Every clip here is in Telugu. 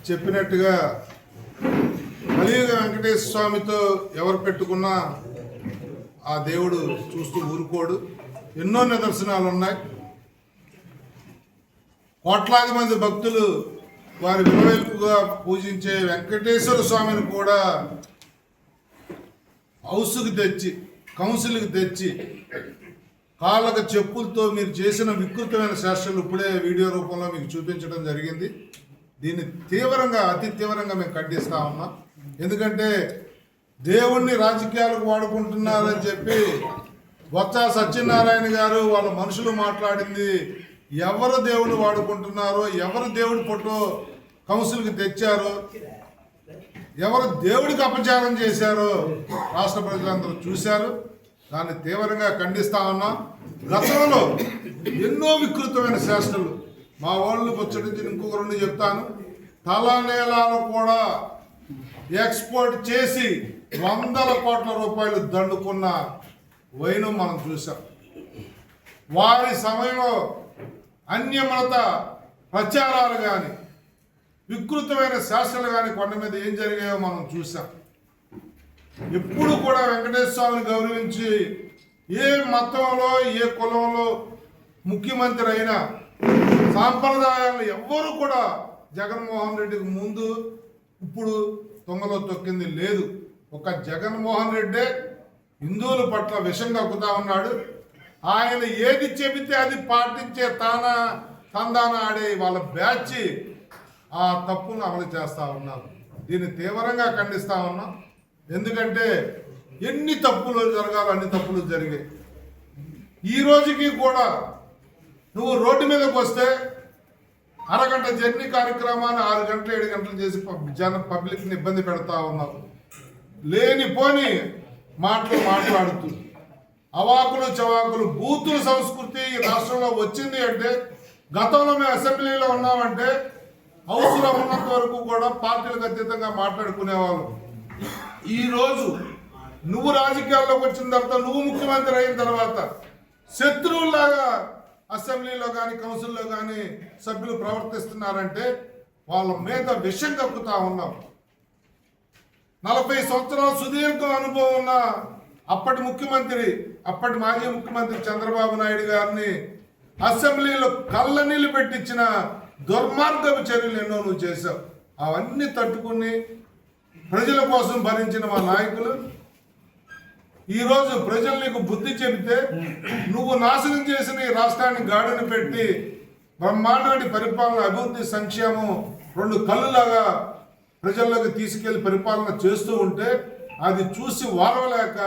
చెప్పినట్టుగా కలియుగ వెంకటేశ్వర స్వామితో ఎవరు పెట్టుకున్నా ఆ దేవుడు చూస్తూ ఊరుకోడు. ఎన్నో నిదర్శనాలు ఉన్నాయి. కోట్లాది మంది భక్తులు వారి విలువైపుగా పూజించే వెంకటేశ్వర స్వామిని కూడా హౌస్కి తెచ్చి కౌన్సిల్కి తెచ్చి కాళ్ళకు చెప్పులతో మీరు చేసిన వికృతమైన శాస్త్రాలు ఇప్పుడే వీడియో రూపంలో మీకు చూపించడం జరిగింది. దీన్ని తీవ్రంగా అతి తీవ్రంగా మేము ఖండిస్తా ఉన్నాం. ఎందుకంటే దేవుణ్ణి రాజకీయాలకు వాడుకుంటున్నారని చెప్పి బొత్స సత్యనారాయణ గారు వాళ్ళ మనుషులు మాట్లాడింది ఎవరు దేవుని వాడుకుంటున్నారో, ఎవరు దేవుడి ఫోటో కౌన్సిల్కి తెచ్చారో, ఎవరు దేవుడికి అపచారం చేశారో రాష్ట్ర ప్రజలందరూ చూశారు. దాన్ని తీవ్రంగా ఖండిస్తా ఉన్నాం. గతంలో ఎన్నో వికృతమైన శాస్త్రాలు మా వాళ్ళు ముచ్చటించి ఇంకొక రెండు చెప్తాను. తలనేలాలు కూడా ఎక్స్పోర్ట్ చేసి 100 కోట్ల రూపాయలు దండుకున్న వైనం మనం చూసాం. వారి సమయంలో అన్యమత ప్రచారాలు కానీ వికృతమైన శాస్త్రాలు కానీ కొండ మీద ఏం జరిగాయో మనం చూసాం. ఎప్పుడు కూడా వెంకటేశ్వర స్వామిని గౌరవించి ఏ మతంలో ఏ కులంలో ముఖ్యమంత్రి అయినా సాంప్రదాయాలు ఎవ్వరూ కూడా జగన్మోహన్ రెడ్డికి ముందు ఇప్పుడు తొంగలో తొక్కింది లేదు. ఒక జగన్మోహన్ రెడ్డే హిందువుల పట్ల విషం కక్కుతా ఉన్నాడు. ఆయన ఏది చెబితే అది పాటించే తందాన ఆడే వాళ్ళ బ్యాచ్ ఆ తప్పును అమలు చేస్తూ ఉన్నారు. దీన్ని తీవ్రంగా ఖండిస్తూ ఉన్నాం. ఎందుకంటే ఎన్ని తప్పులు జరగాలో అన్ని తప్పులు జరిగాయి. ఈ రోజుకి కూడా నువ్వు రోడ్డు మీదకి వస్తే అరగంట జర్నీ కార్యక్రమాన్ని 6 గంటలు 7 గంటలు చేసి పబ్లిక్ని ఇబ్బంది పెడతా ఉన్నావు. లేనిపోని మాట్లాడుతూ అవాకులు చవాకులు బూతుల సంస్కృతి ఈ రాష్ట్రంలో వచ్చింది అంటే, గతంలో మేము అసెంబ్లీలో ఉన్నామంటే హౌస్లో ఉన్నంత వరకు కూడా పార్టీలకు అతీతంగా మాట్లాడుకునేవాళ్ళు. ఈరోజు నువ్వు రాజకీయాల్లోకి వచ్చిన తర్వాత, నువ్వు ముఖ్యమంత్రి అయిన తర్వాత శత్రువులాగా అసెంబ్లీలో కానీ కౌన్సిల్లో కానీ సభ్యులు ప్రవర్తిస్తున్నారంటే వాళ్ళ మీద విషం కక్కుతా ఉన్నాం. 40 సంవత్సరాల సుదీర్ఘ అనుభవం ఉన్న అప్పటి మాజీ ముఖ్యమంత్రి చంద్రబాబు నాయుడు గారిని అసెంబ్లీలో కళ్ళనీళ్ళు పెట్టించిన దుర్మార్గపు చర్యలు ఎన్నో నువ్వు చేశావు. అవన్నీ తట్టుకుని ప్రజల కోసం భరించిన మా నాయకులు ఈరోజు ప్రజలు నీకు బుద్ధి చెబితే నువ్వు నాశనం చేసిన ఈ రాష్ట్రాన్ని గాడిని పెట్టి బ్రహ్మాండమైన పరిపాలన, అభివృద్ధి, సంక్షేమం 2 కళ్ళులాగా ప్రజల్లోకి తీసుకెళ్లి పరిపాలన చేస్తూ ఉంటే అది చూసి వారవలేక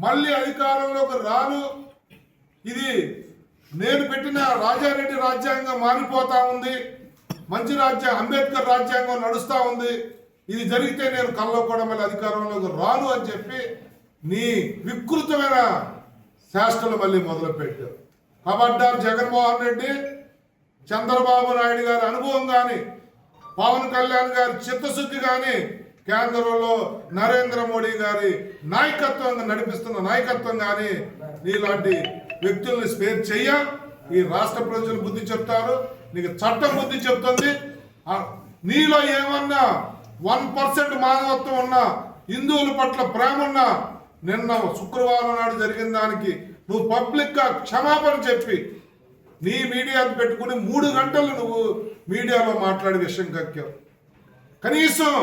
మళ్ళీ అధికారంలోకి రాను, ఇది నేను పెట్టిన రాజారెడ్డి రాజ్యాంగం మారిపోతా ఉంది, మంచి అంబేద్కర్ రాజ్యాంగం నడుస్తూ ఉంది, ఇది జరిగితే నేను కల్లో కూడా మళ్ళీ అధికారంలోకి రాను అని చెప్పి నీ వికృతమైన శాస్త్రాలు మళ్ళీ మొదలుపెట్టావు. కాబట్టి జగన్మోహన్ రెడ్డి, చంద్రబాబు నాయుడు గారి అనుభవం కానీ, పవన్ కళ్యాణ్ గారి చిత్తశుద్ధి కానీ, కేంద్రంలో నరేంద్ర మోడీ గారి నాయకత్వం నడిపిస్తున్న నాయకత్వం కానీ నీలాంటి వ్యక్తుల్ని స్పేర్ చెయ్య. ఈ రాష్ట్ర ప్రజలు బుద్ధి చెప్తారు, నీకు చట్టం బుద్ధి చెప్తుంది. నీలో ఏమన్నా 1% మానవత్వం ఉన్నా, హిందువుల పట్ల ప్రేమ ఉన్నా, నిన్న శుక్రవారం నాడు జరిగిన దానికి నువ్వు పబ్లిక్గా క్షమాపణ చెప్పి నీ మీడియాను పెట్టుకుని 3 గంటలు నువ్వు మీడియాలో మాట్లాడే విషయం కక్కావు. కనీసం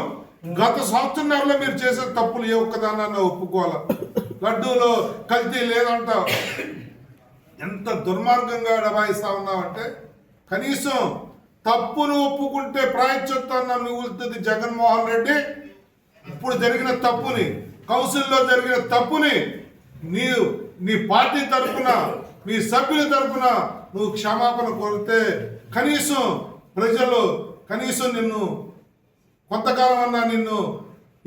గత సంవత్సరంలో మీరు చేసే తప్పులు ఏ ఒక్కదాన్న ఒప్పుకోవాలి. లడ్డూలో కల్తీ లేదంటావు. ఎంత దుర్మార్గంగా డబాయిస్తా ఉన్నావంటే, కనీసం తప్పును ఒప్పుకుంటే ప్రాయశ్చిత్తాన్ని మిగులుతుంది జగన్మోహన్ రెడ్డి. ఇప్పుడు జరిగిన తప్పుని, కౌన్సిల్లో జరిగిన తప్పుని నీ పార్టీ తరఫున, మీ సభ్యుల తరఫున నువ్వు క్షమాపణ కోరితే కనీసం ప్రజలు నిన్ను కొంతకాలం అన్నా నిన్ను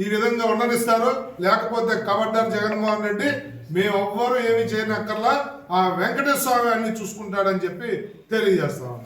ఈ విధంగా ఉండనిస్తారు. లేకపోతే కబడ్డారు జగన్మోహన్ రెడ్డి, మేమెవ్వరూ ఏమి చేయనక్కర్లా, ఆ వెంకటేశ్వర స్వామి అన్ని చూసుకుంటాడని చెప్పి తెలియజేస్తాం.